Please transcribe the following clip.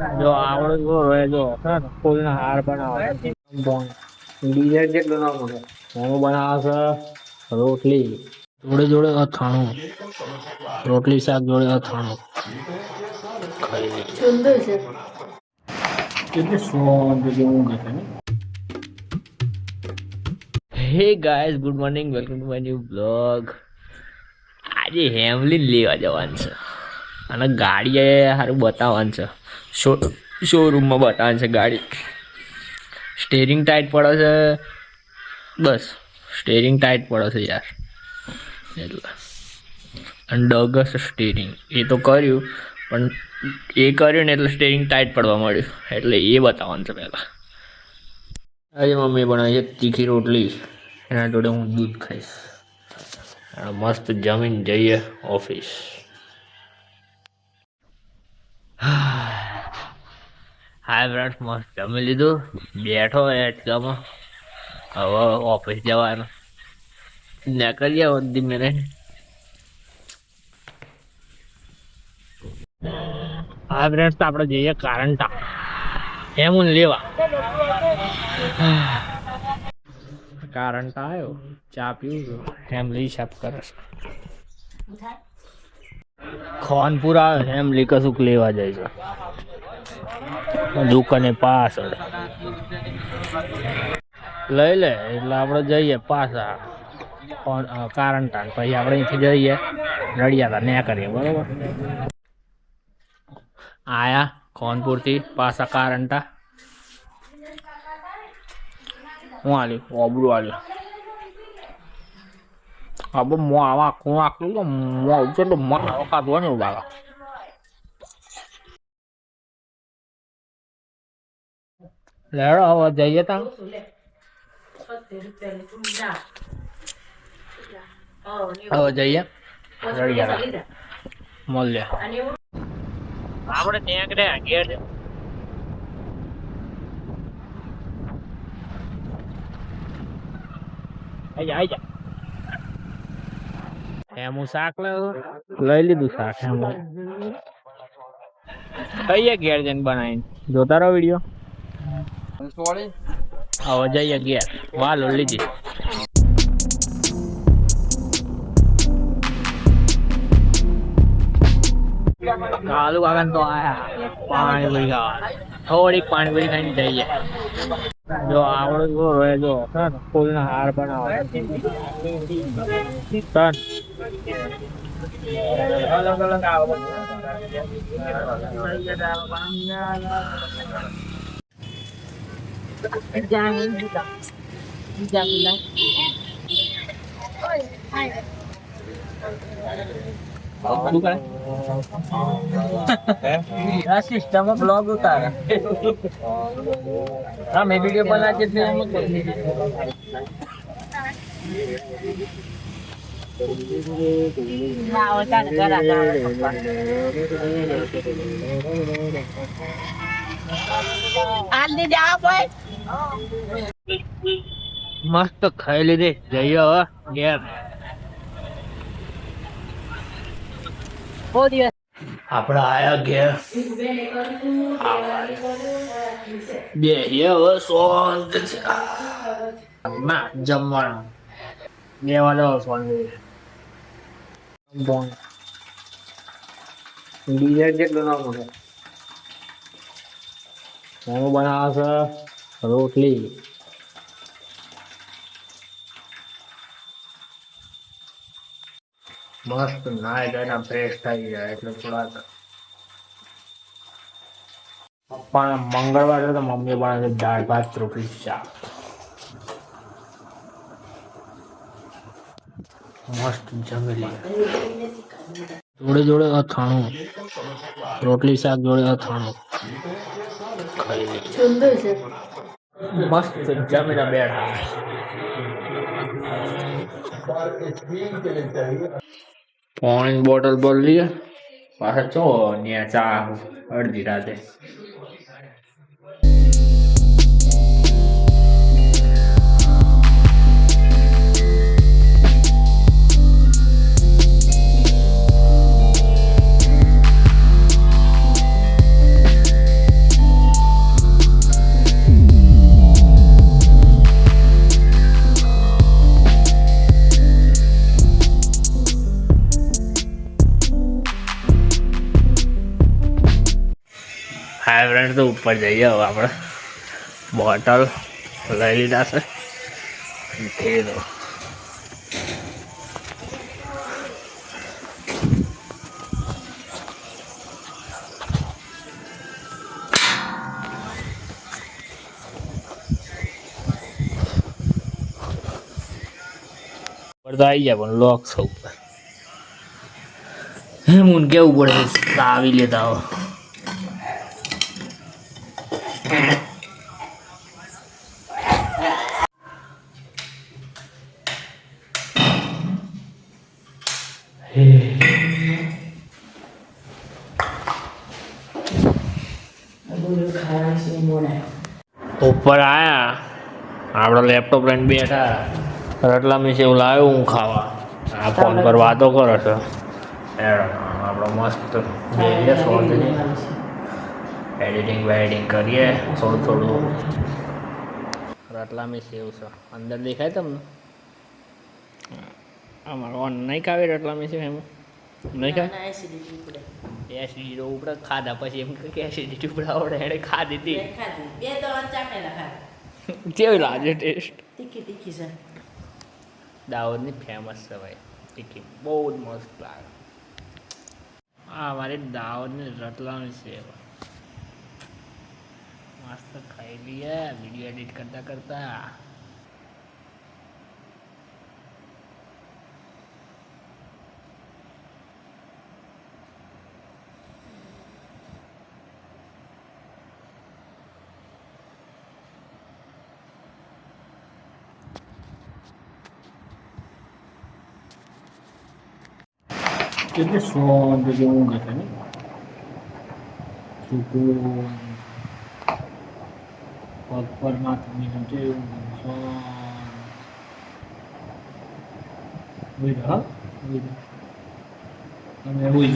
જો આવડે જો રહે જો ફૂલના હાર બનાવે ડિઝાઇન જેટલું ના મળે હું બનાવે છે રોટલી જોડે જોડે અથાણું રોટલી શાક જોડે અથાણું ખાઈ સુંદર છે કેટલી શાંત જેવું છે ને hey guys good morning welcome to my new blog આજે હેમલીન લેવા જવાનું છે અને ગાડી સારું બતાવવાનું છે શોરૂમમાં બતાવવાનું છે ગાડી સ્ટેરિંગ ટાઈટ પડે છે બસ સ્ટેરિંગ ટાઈટ પડે છે યાર એટલે અને ડગસ સ્ટેરિંગ એ તો કર્યું પણ એ કર્યું ને એટલે સ્ટેરિંગ ટાઈટ પડવા મળ્યું એટલે એ બતાવવાનું છે પહેલાં આજે મમ્મી બનાવી છે તીખી રોટલી એના જોડે હું દૂધ ખાઈશ અને મસ્ત જમીન જઈએ ઓફિસ હાય ફ્રેન્ડ્સ મસ્ત જમી લીધું બેઠો એચકામાં હવે ઓફિસ જવાનું નીકળીએ બધી મેરે હા ફ્રેન્ડ્સ તો આપણે જઈએ કારંટા એમ લેવા કારંટા આવ્યો ચા પીવું ફેમિલી હિસાબ કરે છે ખાનપુર આવે ફેમિલી કશુંક લેવા જાય છે દુકાને પાછળ લઈ લે એટલે આપણે જઈએ પાછા કારંટા પછી આપણે અહીંથી જઈએ રડિયાતા ને કરીએ બરોબર આયા ખાનપુરથી પાછા કારંટા હું આલ્યું ઓબડું આલ્યું હવે મો આવા કોણ આખલું તો મો છે તો મન કાઢવા ને બાબા લેડો હવે જઈએ તા હવે જઈએ રડિયાતા મળીએ આપણે ત્યાં ઘેર આઈ જા એમું શાક લઈ લીધું શાક એમું કહીએ ઘેર જઈને બનાવીને જોતા રહો વિડીયો હવે જઈએ ઘેર વાલો લીધી કાલુ કાકા તો આયા પાણી ભરી ખાવા થોડીક પાણી ભરી ખાઈને જઈએ જો આવડે જો રહે જો ફૂલના હાર બનાવે અલગ અલગ આવે સિસ્ટમ બ્લોગ ઉતારે હા મેં વિડીયો બનાવી મસ્ત ખાઈ લીધી જઈએ હવે ઘેર આપડે આયા ઘેર બે હવે શાંત છે ના જમવાનું દેવા દો શાંત ડિઝાઇન જેટલું ના મળે હું બનાવે છે રોટલી મસ્ત નાય જાય ફ્રેશ થઈ જાય એટલે થોડાક પણ મંગળવારે તો મમ્મી બનાવે દાળ ભાત રોટલી શાક મસ્ત જમી લે જોડે જોડે અથાણું રોટલી શાક જોડે અથાણું ખાઈ લે સુંદર છે મસ્ત જમીને બેઠા પાણી બોટલ ભરી લઈએ પાછા ચો ત્યાં ચા અડધી રાતે હાય ફ્રેન્ડ, તો ઉપર જઈએ હવે આપણે. બોટલ લઈ લીધા છે. થેલો ઉપર તો આવી જાય પણ લોક છે ઉપર. મને કેવું પડે આવી લેતા હો. ઉપર આયા આપણે લેપટોપ લઈને બેઠા. રટલા મીસ એવું લાવ્યો હું ખાવા. આ ફોન પર વાતો કરો છો. આપણે મસ્ત જઈએ શોધની એડિટિંગ વેડિટિંગ કરીએ થોડું થોડું. રટલા મીસ એવું છે અંદર દેખાય તમને. અમારે ઓન નહીં ખાવે રટલા મીસ એમ નહીં ખાય. એસિડિટી ઉપડે ખાધા પછી એમ કે એસિડિટી ઉપડે આવડે એને ખાધી હતી. કેવી લાગે ટેસ્ટ? તીખી છે. દાહોદની ફેમસ છે ભાઈ તીખી, બહુ જ મસ્ત લાગે. હા મારી દાહોદની રતલામી છે. મસ્ત ખાઈ લઈએ વિડીયો એડિટ કરતા કરતા. કેટલી સોન જેવું ગયું ને સુકૂન પગ પર માથું જેવું સોન. હા તમે એવું